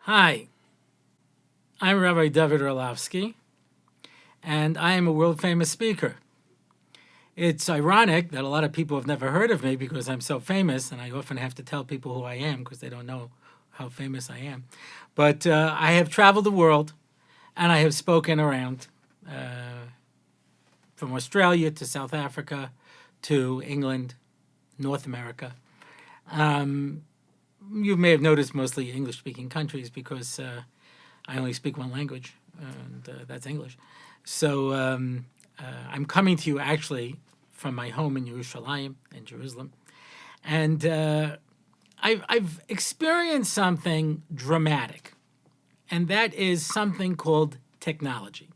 Hi, I'm Rabbi David Orlofsky, and I am a world-famous speaker. It's ironic that a lot of people have never heard of me because I'm so famous, and I often have to tell people who I am because they don't know how famous I am. But I have traveled the world, and I have spoken around from Australia to South Africa to England, North America. You may have noticed mostly English-speaking countries because I only speak one language, and that's English. So I'm coming to you actually from my home in Yerushalayim, in Jerusalem. And I've experienced something dramatic, and that is something called technology.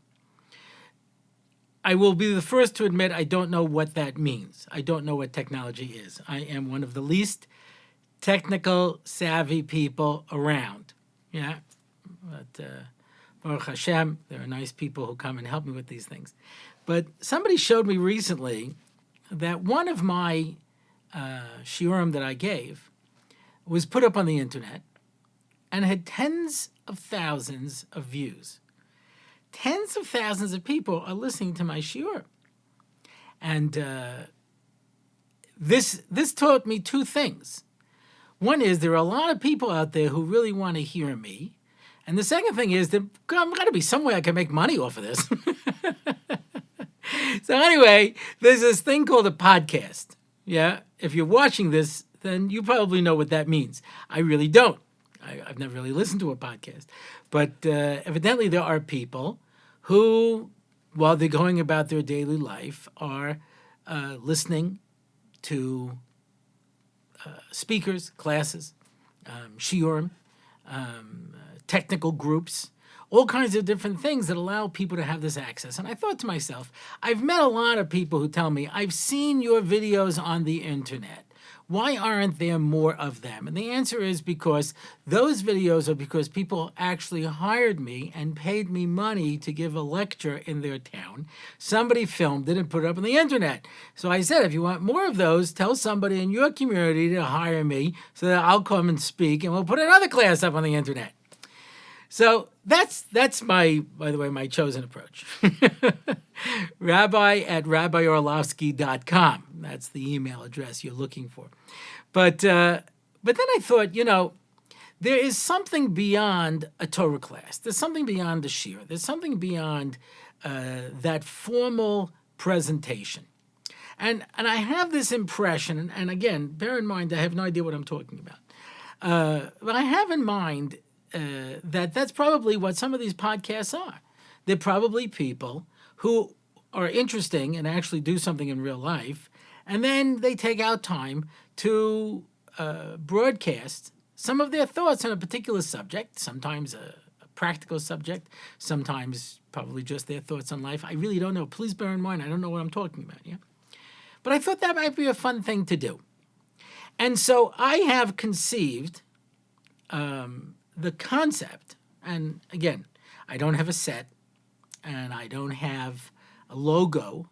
I will be the first to admit I don't know what that means. I don't know what technology is. I am one of the least technical savvy people around. Yeah, but Baruch Hashem, there are nice people who come and help me with these things. But somebody showed me recently that one of my shiurim that I gave was put up on the internet and had tens of thousands of views. Tens of thousands of people are listening to my shiur. And this taught me two things. One is there are a lot of people out there who really want to hear me. And the second thing is that I'm got to be some way I can make money off of this. So anyway, there's this thing called a podcast. Yeah, if you're watching this, then you probably know what that means. I really don't. I've never really listened to a podcast. But evidently there are people who, while they're going about their daily life, are listening to speakers, classes, shiurim, technical groups, all kinds of different things that allow people to have this access. And I thought to myself, I've met a lot of people who tell me, I've seen your videos on the internet. Why aren't there more of them? And the answer is because those videos are because people actually hired me and paid me money to give a lecture in their town. Somebody filmed it and put it up on the internet. So I said, if you want more of those, tell somebody in your community to hire me so that I'll come and speak and we'll put another class up on the internet. So that's my, by the way, my chosen approach. Rabbi@rabbiorlofsky.com. That's the email address you're looking for. But then I thought, there is something beyond a Torah class. There's something beyond the shiur. There's something beyond that formal presentation. And I have this impression, and again, bear in mind, I have no idea what I'm talking about. But I have in mind that's probably what some of these podcasts are. They're probably people who are interesting and actually do something in real life, and then they take out time to broadcast some of their thoughts on a particular subject, sometimes a practical subject, sometimes probably just their thoughts on life. I really don't know. Please bear in mind, I don't know what I'm talking about. Yeah, but I thought that might be a fun thing to do. And so I have conceived the concept, and again, I don't have a set, and I don't have a logo.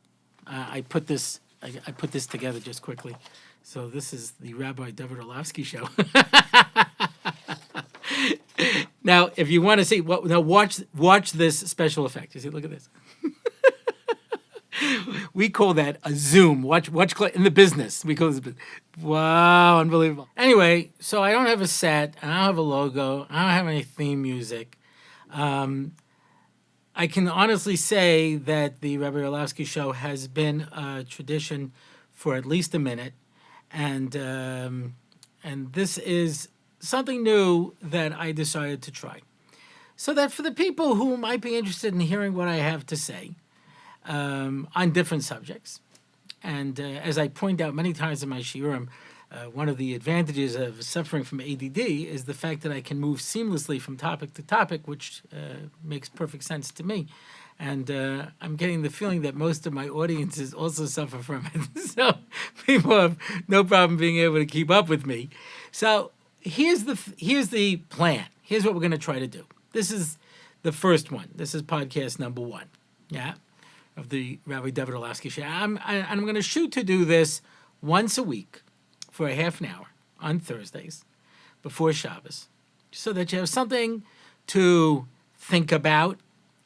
I put this together just quickly. So this is the Rabbi David Orlofsky show. Now, if you want to see, watch this special effect. You see, look at this. We call that a zoom. Watch in the business. We call this. Wow, unbelievable. Anyway, so I don't have a set. I don't have a logo. I don't have any theme music. I can honestly say that the Rabbi Orlofsky show has been a tradition for at least a minute, and this is something new that I decided to try. So that for the people who might be interested in hearing what I have to say on different subjects, and as I point out many times in my shiurim, one of the advantages of suffering from ADD is the fact that I can move seamlessly from topic to topic, which makes perfect sense to me. And I'm getting the feeling that most of my audiences also suffer from it. So people have no problem being able to keep up with me. So here's the plan. Here's what we're going to try to do. This is the first one. This is podcast number 1. Yeah. Of the Rabbi David Orlofsky show. I'm going to shoot to do this once a week for a half an hour on Thursdays before Shabbos. so that you have something to think about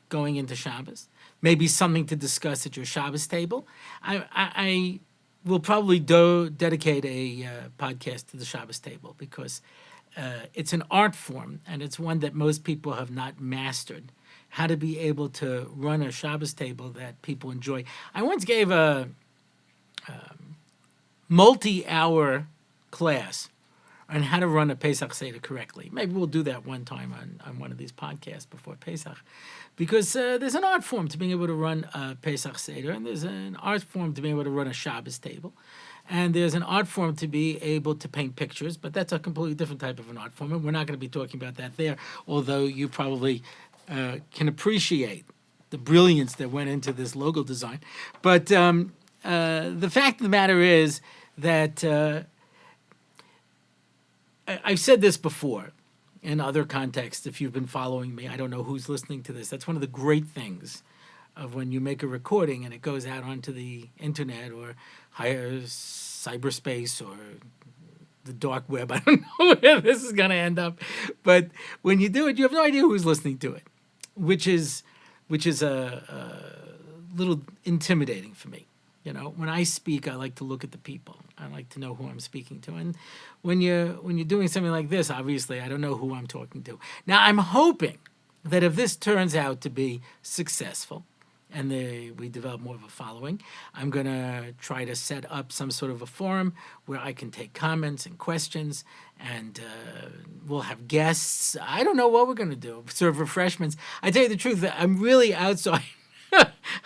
going into Shabbos, maybe something to discuss at your Shabbos table. I will probably dedicate a podcast to the Shabbos table because it's an art form and it's one that most people have not mastered. How to be able to run a Shabbos table that people enjoy. I once gave a multi-hour class on how to run a Pesach Seder correctly. Maybe we'll do that one time on one of these podcasts before Pesach. Because there's an art form to being able to run a Pesach Seder, and there's an art form to being able to run a Shabbos table, and there's an art form to be able to paint pictures, but that's a completely different type of an art form, and we're not going to be talking about that there, although you probably can appreciate the brilliance that went into this logo design. But the fact of the matter is that I've said this before in other contexts. If you've been following me, I don't know who's listening to this. That's one of the great things of when you make a recording and it goes out onto the internet or higher cyberspace or the dark web. I don't know where this is going to end up. But when you do it, you have no idea who's listening to it, which is a little intimidating for me. You know, when I speak, I like to look at the people. I like to know who I'm speaking to. And when you're doing something like this, obviously, I don't know who I'm talking to. Now, I'm hoping that if this turns out to be successful and we develop more of a following, I'm going to try to set up some sort of a forum where I can take comments and questions, and we'll have guests. I don't know what we're going to do. Serve refreshments. I tell you the truth, I'm really outside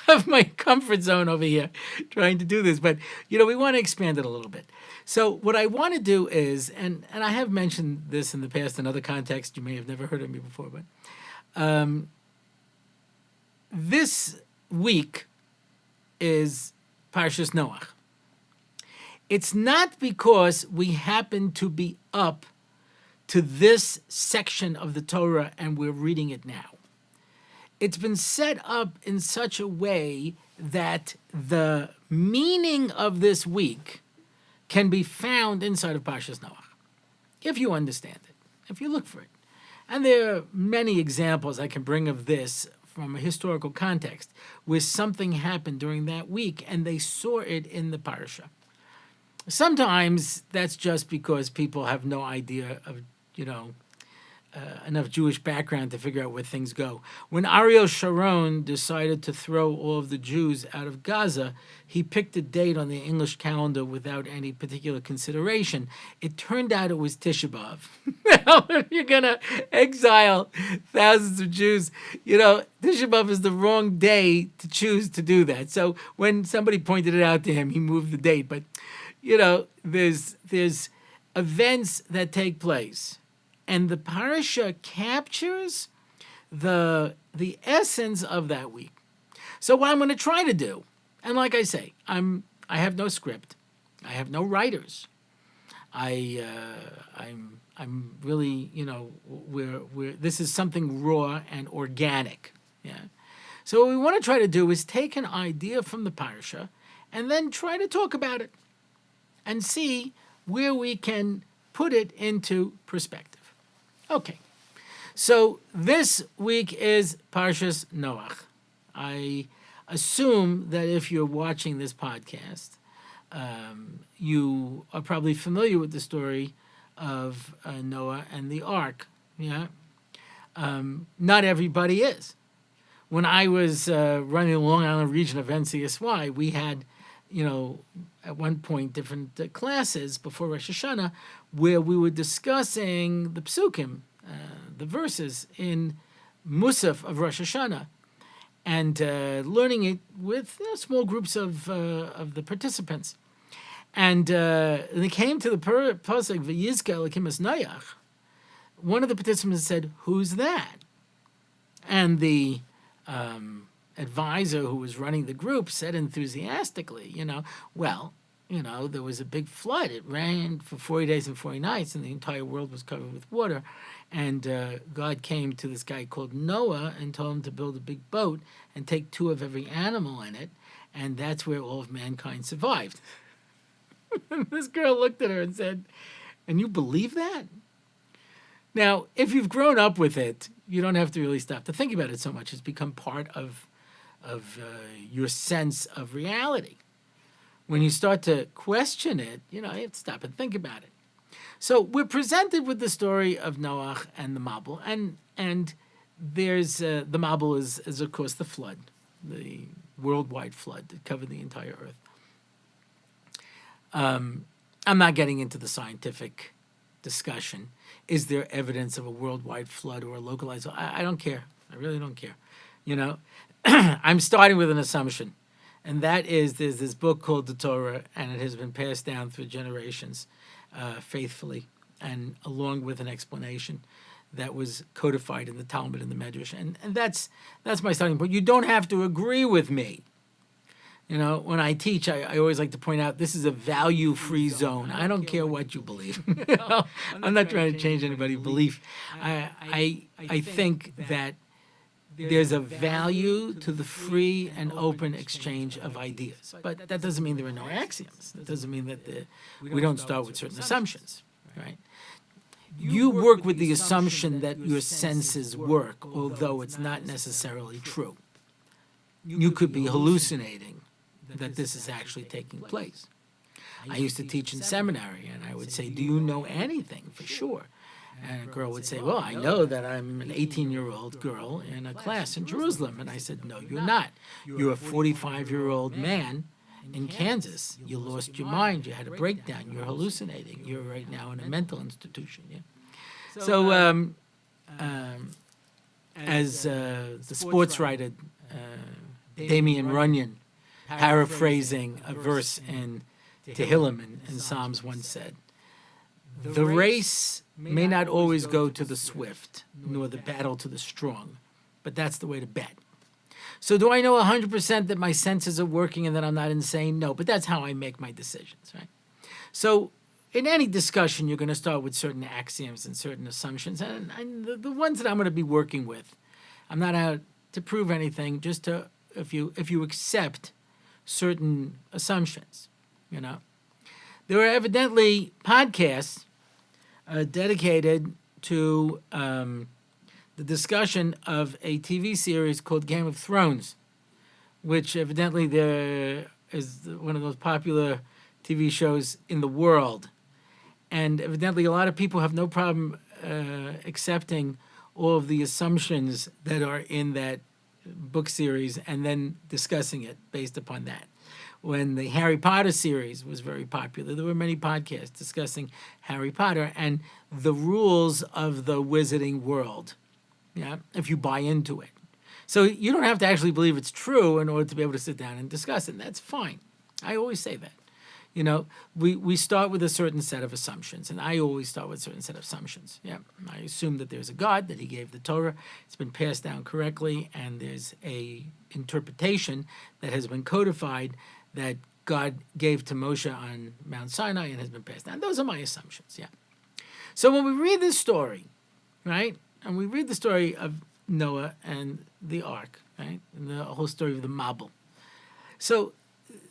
of my comfort zone over here trying to do this, but we want to expand it a little bit. So what I want to do is, and I have mentioned this in the past in other contexts, you may have never heard of me before, but this week is Parshas Noach. It's not because we happen to be up to this section of the Torah and we're reading it now. It's been set up in such a way that the meaning of this week can be found inside of Parshas Noach, if you understand it, if you look for it. And there are many examples I can bring of this from a historical context, where something happened during that week and they saw it in the parsha. Sometimes that's just because people have no idea of, enough Jewish background to figure out where things go. When Ariel Sharon decided to throw all of the Jews out of Gaza, he picked a date on the English calendar without any particular consideration. It turned out it was Tisha B'Av. Now, if you're going to exile thousands of Jews, Tisha B'Av is the wrong day to choose to do that. So when somebody pointed it out to him, he moved the date. But, there's events that take place. And the parasha captures the essence of that week. So what I'm going to try to do, and like I say, I have no script, I have no writers. I'm really, this is something raw and organic. Yeah. So what we want to try to do is take an idea from the parasha and then try to talk about it and see where we can put it into perspective. Okay, so this week is Parshas Noach. I assume that if you're watching this podcast, you are probably familiar with the story of Noah and the ark. Yeah, not everybody is. When I was running the Long Island region of NCSY, we had, at one point different classes before Rosh Hashanah where we were discussing the psukim, the verses in Musaf of Rosh Hashanah, and learning it with small groups of the participants. And they came to the pasuk V'yizka Elokim es Noach. One of the participants said, "Who's that?" And the advisor who was running the group said enthusiastically, there was a big flood. It rained for 40 days and 40 nights, and the entire world was covered with water. And God came to this guy called Noah and told him to build a big boat and take 2 of every animal in it, and that's where all of mankind survived. This girl looked at her and said, "And you believe that?" Now, if you've grown up with it, you don't have to really stop to think about it so much. It's become part of your sense of reality. When you start to question it, you have to stop and think about it. So we're presented with the story of Noach and the Mabul, and there's the Mabul is of course the flood, the worldwide flood that covered the entire earth. I'm not getting into the scientific discussion. Is there evidence of a worldwide flood or a localized? I don't care. I really don't care. I'm starting with an assumption, and that is there's this book called the Torah, and it has been passed down through generations faithfully, and along with an explanation that was codified in the Talmud and the Medrash. And that's my starting point. You don't have to agree with me. When I teach, I always like to point out this is a value-free zone. I don't care what you believe. I'm not trying to change anybody's belief. I think that there's a value to the free and open exchange of ideas. But that doesn't mean there are no axioms. That doesn't mean that we don't start with certain assumptions, right? You work with the assumption that your senses work, although it's not necessarily true. You could be hallucinating that this is actually taking place. I used to teach in seminary, and I would say, do you know anything for sure? And a girl would say, well, I know that I'm an 18-year-old girl in a class in Jerusalem. And I said, no, you're not. You're a 45-year-old man in Kansas. You lost your mind. You had a breakdown. You're hallucinating. You're right now in a mental institution. Yeah. So as the sports writer Damian Runyon, paraphrasing a verse in Tehillim in Psalms once said, the race may not always go to the swift, nor the battle to the strong, but that's the way to bet. So do I know 100% that my senses are working and that I'm not insane? No, but that's how I make my decisions, right? So in any discussion, you're going to start with certain axioms and certain assumptions, and the ones that I'm going to be working with, I'm not out to prove anything, just to, if you accept certain assumptions, There are evidently podcasts dedicated to the discussion of a TV series called Game of Thrones, which evidently there is one of those popular TV shows in the world. And evidently a lot of people have no problem accepting all of the assumptions that are in that book series and then discussing it based upon that. When the Harry Potter series was very popular, there were many podcasts discussing Harry Potter and the rules of the wizarding world, if you buy into it. So you don't have to actually believe it's true in order to be able to sit down and discuss it, and that's fine. I always say that. We start with a certain set of assumptions, and I always start with a certain set of assumptions. I assume that there's a God, that he gave the Torah, it's been passed down correctly, and there's a interpretation that has been codified that God gave to Moshe on Mount Sinai and has been passed down. Those are my assumptions, So when we read this story, right, and we read the story of Noah and the ark, right, and the whole story of the Mabul. So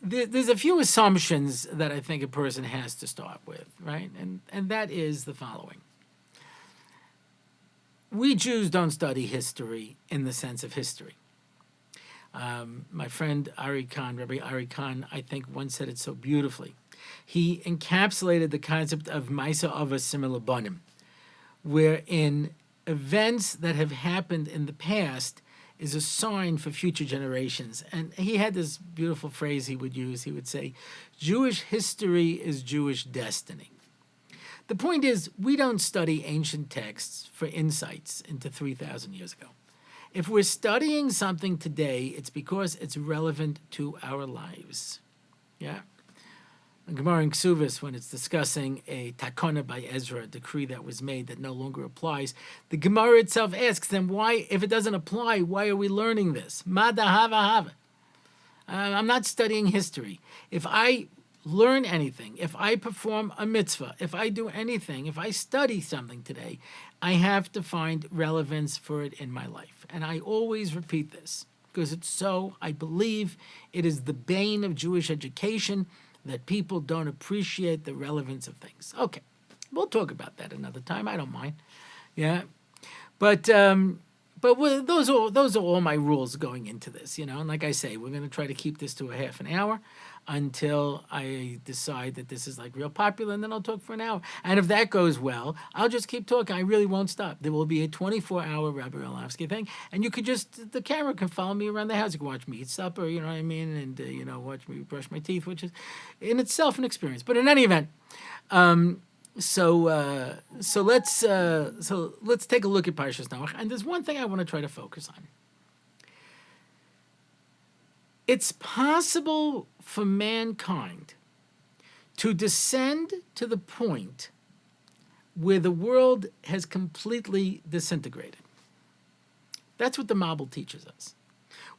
there's a few assumptions that I think a person has to start with, right, and that is the following. We Jews don't study history in the sense of history. My friend Rabbi Ari Khan, I think once said it so beautifully. He encapsulated the concept of Maisa Ava Similabonim, wherein events that have happened in the past is a sign for future generations. And he had this beautiful phrase he would use. He would say, Jewish history is Jewish destiny. The point is, we don't study ancient texts for insights into 3,000 years ago. If we're studying something today, it's because it's relevant to our lives. The Gemara in Ksubis, when it's discussing a takona by Ezra, a decree that was made that no longer applies, the Gemara itself asks them, why, if it doesn't apply, why are we learning this? Mada hava hava. I'm not studying history. If I learn anything, if I perform a mitzvah, if I do anything, if I study something today, I have to find relevance for it in my life. And I always repeat this because it's so, I believe it is the bane of Jewish education that people don't appreciate the relevance of things. Okay, we'll talk about that another time. I don't mind. Yeah, but those are all my rules going into this, you know. And like I say, we're going to try to keep this to a half an hour until I decide that this is like real popular, and then I'll talk for an hour. And if that goes well, I'll just keep talking. I really won't stop. There will be a 24-hour Rabbi Orlofsky thing, and you could just the camera can follow me around the house. You can watch me eat supper, you know what I mean, and watch me brush my teeth, which is in itself an experience. But in any event. So let's take a look at Parshas Noach, and there's one thing I want to try to focus on. It's possible for mankind to descend to the point where the world has completely disintegrated. That's what the Mabul teaches us.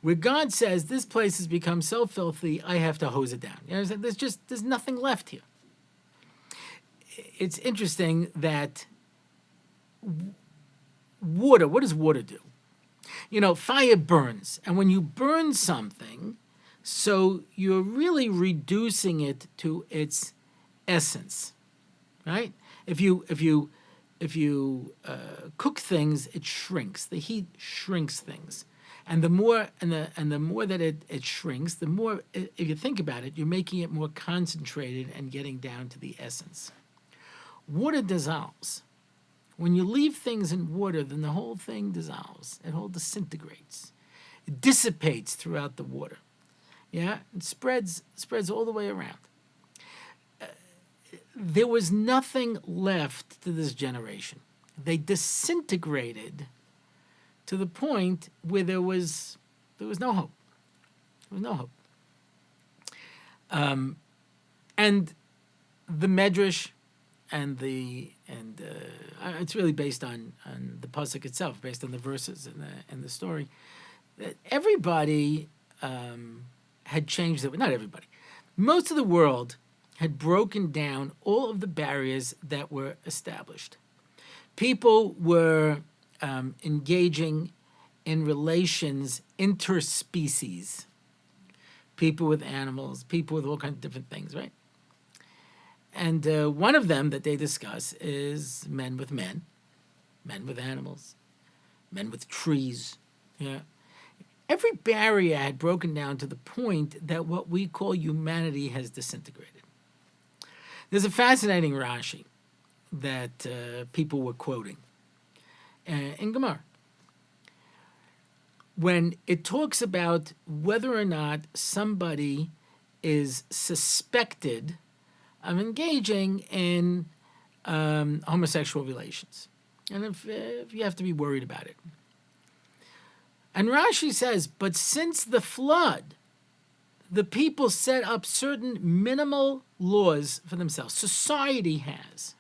Where God says, this place has become so filthy, I have to hose it down. You know, there's nothing left here. It's interesting that water, what does water do? You know, fire burns. And when you burn something, so you're really reducing it to its essence, right? If you cook things, it shrinks. The heat shrinks things. And the more that it shrinks, the more, if you think about it, you're making it more concentrated and getting down to the essence. Water dissolves. When you leave things in water, then the whole thing dissolves. It all disintegrates. It dissipates throughout the water. Yeah, it spreads all the way around. There was nothing left to this generation. They disintegrated to the point where there was no hope. There was no hope. And the Medrash. And it's really based on the pasuk itself, based on the verses and the story. That everybody had changed. Not everybody. Most of the world had broken down all of the barriers that were established. People were engaging in relations interspecies. People with animals, people with all kinds of different things, right? And one of them that they discuss is men with animals, men with trees. Yeah, every barrier had broken down to the point that what we call humanity has disintegrated. There's a fascinating Rashi that people were quoting in Gemara when it talks about whether or not somebody is suspected of engaging in homosexual relations, and if you have to be worried about it. And Rashi says, but since the flood, the people set up certain minimal laws for themselves. Society has.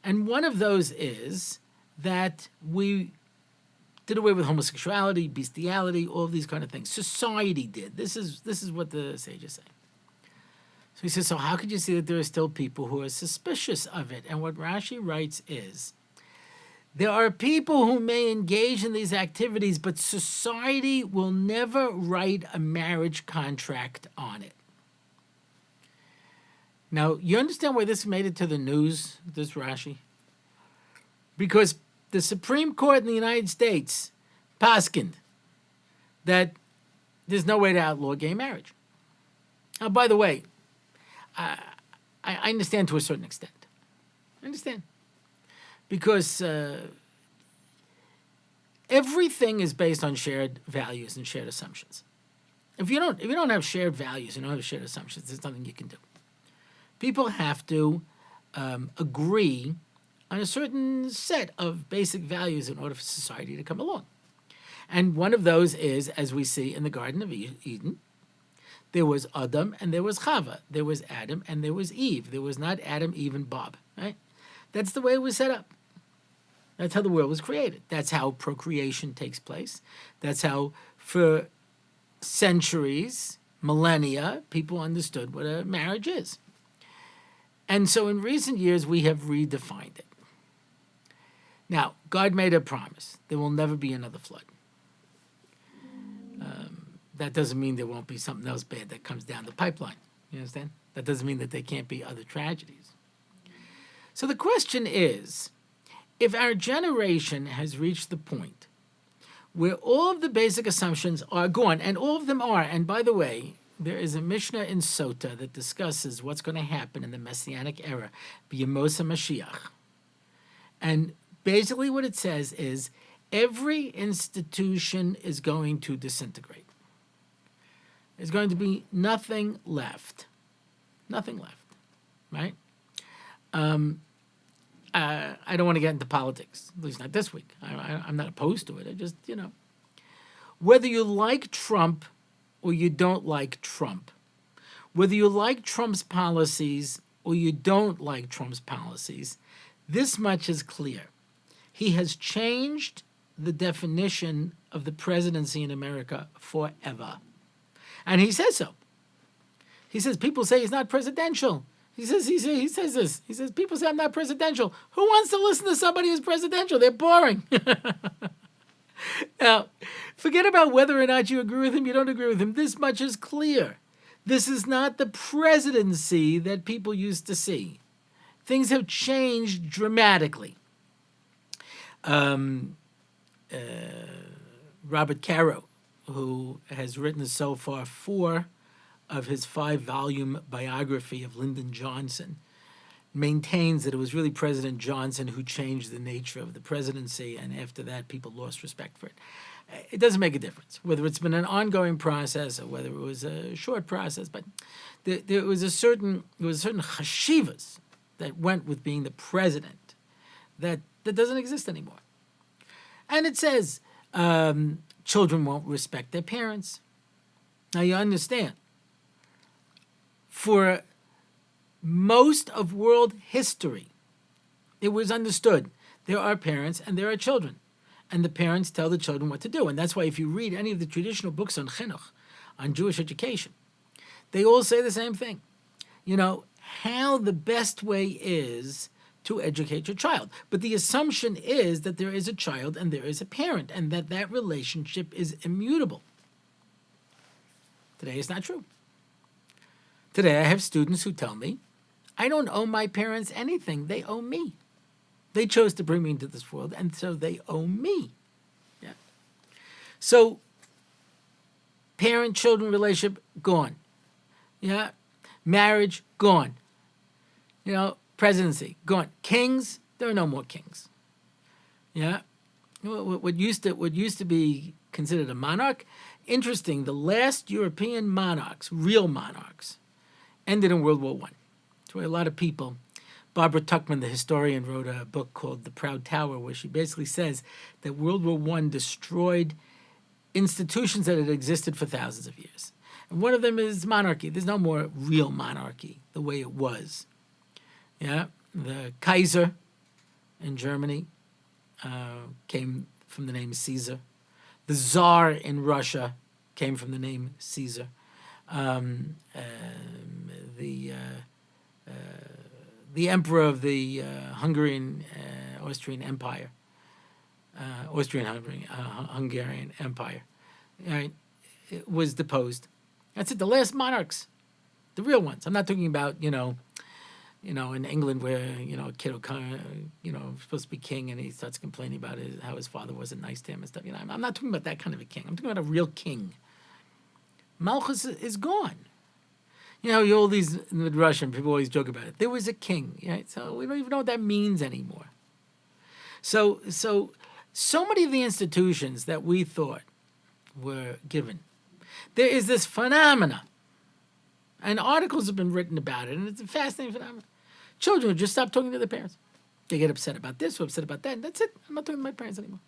And one of those is that we did away with homosexuality, bestiality, all of these kind of things. Society did. This is what the sages say. So he says, so how could you see that there are still people who are suspicious of it? And what Rashi writes is, there are people who may engage in these activities, but society will never write a marriage contract on it. Now, you understand why this made it to the news, this Rashi? Because the Supreme Court in the United States paskined that there's no way to outlaw gay marriage. Now, by the way, I understand to a certain extent. I understand. Because everything is based on shared values and shared assumptions. If you don't have shared values, you don't have shared assumptions, there's nothing you can do. People have to agree on a certain set of basic values in order for society to come along. And one of those is, as we see in the Garden of Eden, there was Adam and there was Chava. There was Adam and there was Eve. There was not Adam, Eve, and Bob, right? That's the way it was set up. That's how the world was created. That's how procreation takes place. That's how, for centuries, millennia, people understood what a marriage is. And so in recent years, we have redefined it. Now, God made a promise. There will never be another flood. That doesn't mean there won't be something else bad that comes down the pipeline. You understand? That doesn't mean that there can't be other tragedies. So the question is, if our generation has reached the point where all of the basic assumptions are gone, and all of them are, and by the way, there is a Mishnah in Sota that discusses what's going to happen in the Messianic era, B'Yemosa Mashiach. And basically what it says is every institution is going to disintegrate. There's going to be nothing left. Nothing left, right? I don't want to get into politics, at least not this week. I'm not opposed to it. I just, whether you like Trump or you don't like Trump, whether you like Trump's policies or you don't like Trump's policies, this much is clear. He has changed the definition of the presidency in America forever. And he says so. He says people say he's not presidential. He says this. He says people say I'm not presidential. Who wants to listen to somebody who's presidential? They're boring. Now, forget about whether or not you agree with him, you don't agree with him. This much is clear. This is not the presidency that people used to see. Things have changed dramatically. Robert Caro, who has written so far 4 of his 5-volume biography of Lyndon Johnson, maintains that it was really President Johnson who changed the nature of the presidency, and after that, people lost respect for it. It doesn't make a difference whether it's been an ongoing process or whether it was a short process, but there was a certain chashivas that went with being the president that doesn't exist anymore. And it says children won't respect their parents. Now you understand, for most of world history, it was understood there are parents and there are children, and the parents tell the children what to do. And that's why if you read any of the traditional books on chinuch, on Jewish education, they all say the same thing. How the best way is to educate your child. But the assumption is that there is a child and there is a parent, and that relationship is immutable. Today it's not true. Today I have students who tell me, I don't owe my parents anything. They owe me. They chose to bring me into this world, and so they owe me. Yeah. So, parent-children relationship, gone. Yeah. Marriage, gone. Presidency, gone. Kings, there are no more kings. Yeah. What used to be considered a monarch, interesting, the last European monarchs, real monarchs, ended in World War I. That's why a lot of people, Barbara Tuchman, the historian, wrote a book called The Proud Tower, where she basically says that World War I destroyed institutions that had existed for thousands of years. And one of them is monarchy. There's no more real monarchy the way it was. Yeah, the Kaiser in Germany came from the name Caesar. The Tsar in Russia came from the name Caesar. The emperor of the Hungarian Austrian Empire, Hungarian Empire, right, it was deposed. That's it. The last monarchs, the real ones. I'm not talking about in England where a kid will come, supposed to be king and he starts complaining about how his father wasn't nice to him and stuff. I'm not talking about that kind of a king. I'm talking about a real king. Malchus is gone. All these Russian people always joke about it. There was a king, right? So we don't even know what that means anymore. So many of the institutions that we thought were given, there is this phenomena, and articles have been written about it, and it's a fascinating phenomenon. Children would just stop talking to their parents. They get upset about this or upset about that, and that's it. I'm not talking to my parents anymore.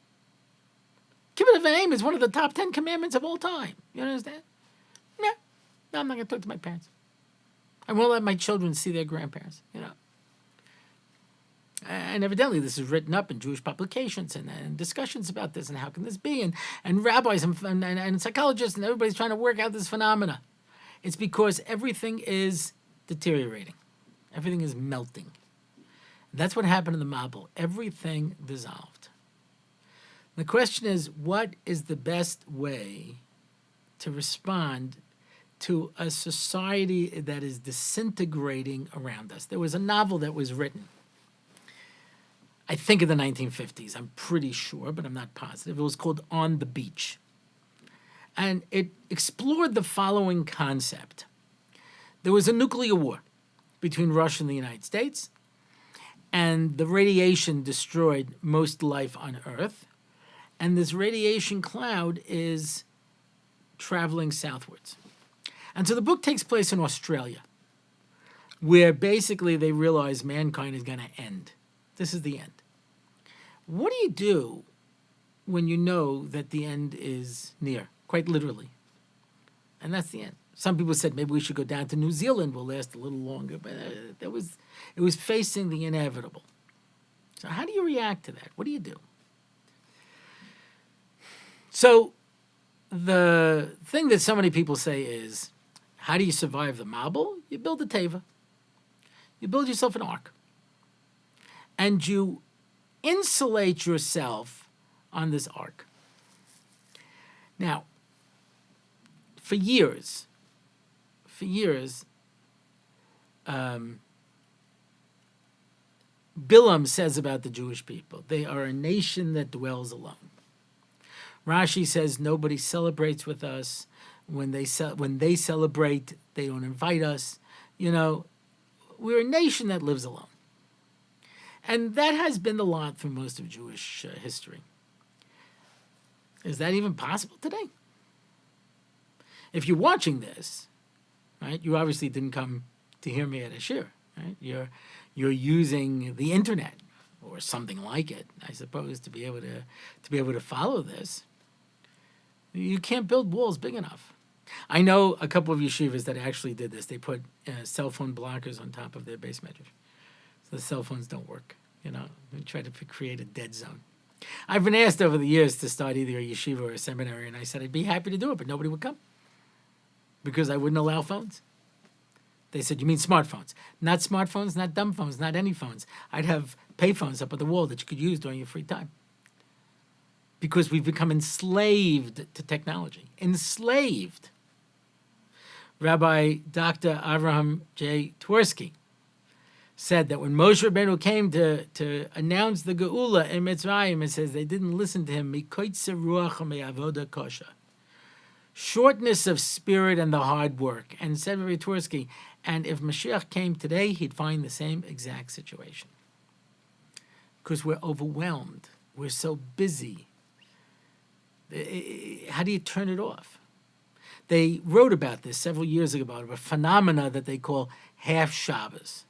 Kibbut of Name is one of the top 10 commandments of all time. You understand? No, I'm not going to talk to my parents. I won't let my children see their grandparents, And evidently this is written up in Jewish publications and discussions about this and how can this be, and rabbis and psychologists and everybody's trying to work out this phenomena. It's because everything is deteriorating. Everything is melting. That's what happened in the Mabul. Everything dissolved. The question is, what is the best way to respond to a society that is disintegrating around us? There was a novel that was written I think in the 1950s. I'm pretty sure, but I'm not positive. It was called On the Beach. And it explored the following concept. There was a nuclear war between Russia and the United States, and the radiation destroyed most life on Earth. And this radiation cloud is traveling southwards. And so the book takes place in Australia, where basically they realize mankind is going to end. This is the end. What do you do when you know that the end is near, quite literally? And that's the end. Some people said maybe we should go down to New Zealand. We'll last a little longer. But it was facing the inevitable. So how do you react to that? What do you do? So the thing that so many people say is, how do you survive the Mabul? You build a teva. You build yourself an ark. And you insulate yourself on this ark. Now, for years, Bilam says about the Jewish people, they are a nation that dwells alone. Rashi says nobody celebrates with us. When they celebrate, they don't invite us. You know, we're a nation that lives alone. And that has been the lot for most of Jewish history. Is that even possible today? If you're watching this, right, you obviously didn't come to hear me at a shir, right? You're using the internet or something like it, I suppose, to be able to follow this. You can't build walls big enough. I know a couple of yeshivas that actually did this. They put cell phone blockers on top of their base measures, so the cell phones don't work. You know, they try to create a dead zone. I've been asked over the years to start either a yeshiva or a seminary, and I said I'd be happy to do it, but nobody would come because I wouldn't allow phones. They said, you mean smartphones? Not smartphones, not dumb phones, not any phones. I'd have pay phones up at the wall that you could use during your free time. Because we've become enslaved to technology. Enslaved. Rabbi Dr. Avraham J. Twersky said that when Moshe Rabbeinu came to announce the Geula in Mitzrayim, it says they didn't listen to him. Mikoitze ruach me'avoda kosha. Shortness of spirit and the hard work. And said Rabbi Twersky, and if Mashiach came today, he'd find the same exact situation. Because we're overwhelmed. We're so busy. How do you turn it off? They wrote about this several years ago, about a phenomena that they call half Shabbos.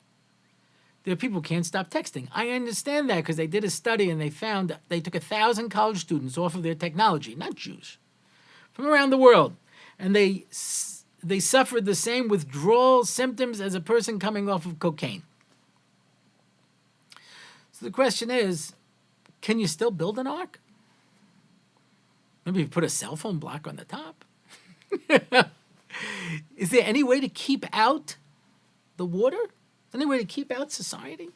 There are people who can't stop texting. I understand that because they did a study and they found they took 1,000 college students off of their technology, not Jews, from around the world. And they suffered the same withdrawal symptoms as a person coming off of cocaine. So the question is, can you still build an ark? Maybe you put a cell phone block on the top. Is there any way to keep out the water? Any way to keep out society?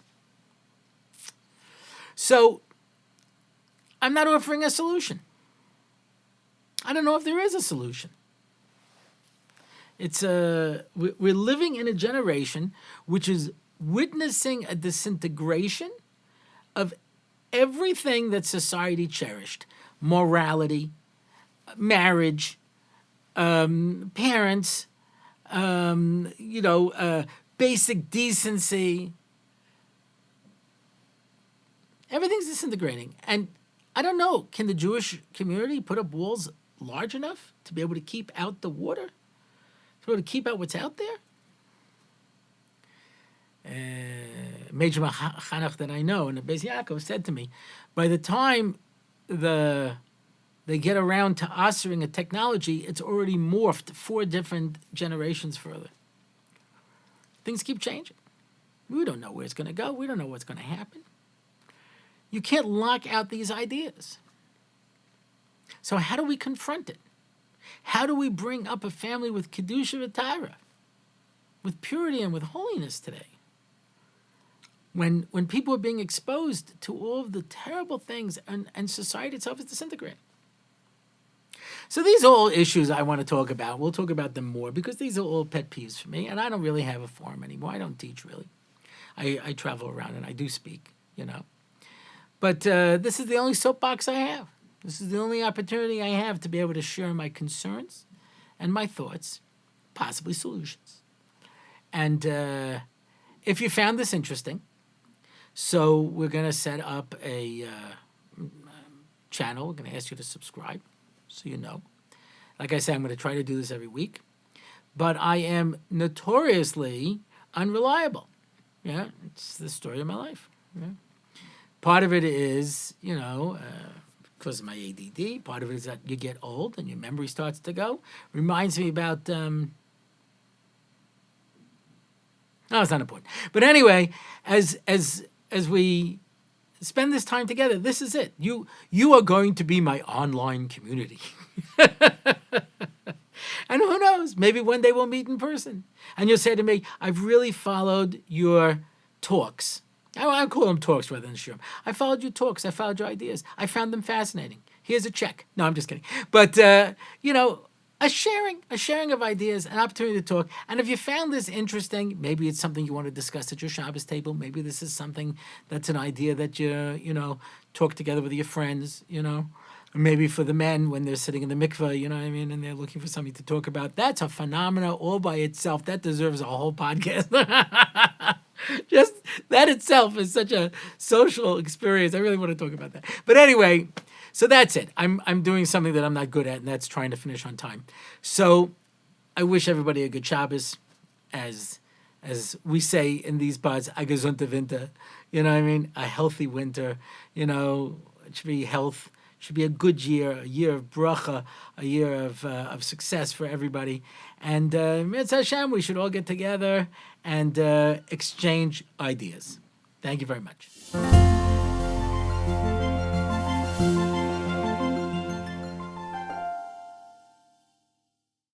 So I'm not offering a solution. I don't know if there is a solution. We're living in a generation which is witnessing a disintegration of everything that society cherished. Morality, marriage, parents, basic decency. Everything's disintegrating. And I don't know, can the Jewish community put up walls large enough to be able to keep out the water? To be able to keep out what's out there? Major Chanach that I know in the Beis Yaakov said to me, by the time they get around to answering a technology, it's already morphed 4 different generations further. Things keep changing. We don't know where it's going to go. We don't know what's going to happen. You can't lock out these ideas. So how do we confront it? How do we bring up a family with Kedusha v'Tara, with purity and with holiness today? When people are being exposed to all of the terrible things and society itself is disintegrating. So these are all issues I want to talk about. We'll talk about them more because these are all pet peeves for me, and I don't really have a forum anymore. I don't teach really. I travel around and I do speak, But this is the only soapbox I have. This is the only opportunity I have to be able to share my concerns and my thoughts, possibly solutions. And if you found this interesting, so we're going to set up a channel. We're going to ask you to subscribe so you know. Like I said, I'm going to try to do this every week. But I am notoriously unreliable. Yeah, it's the story of my life. Yeah. Part of it is, because of my ADD. Part of it is that you get old and your memory starts to go. Reminds me about... no, it's not important. But anyway, as we spend this time together, this is it. You are going to be my online community. And who knows, maybe one day we'll meet in person. And you'll say to me, I've really followed your talks. I call them talks rather than shiurim. I followed your talks. I followed your ideas. I found them fascinating. Here's a check. No, I'm just kidding. But, a sharing of ideas, an opportunity to talk. And if you found this interesting, maybe it's something you want to discuss at your Shabbos table. Maybe this is something that's an idea that you talk together with your friends, Maybe for the men when they're sitting in the mikveh, and they're looking for something to talk about. That's a phenomena all by itself. That deserves a whole podcast. Just that itself is such a social experience. I really want to talk about that. But anyway, so that's it. I'm doing something that I'm not good at, and that's trying to finish on time. So I wish everybody a good Shabbos, as we say in these pods, a gesunte Winter. A healthy winter. It should be health. Should be a good year, a year of bracha, a year of success for everybody. And Mitzvah Hashem, we should all get together and exchange ideas. Thank you very much.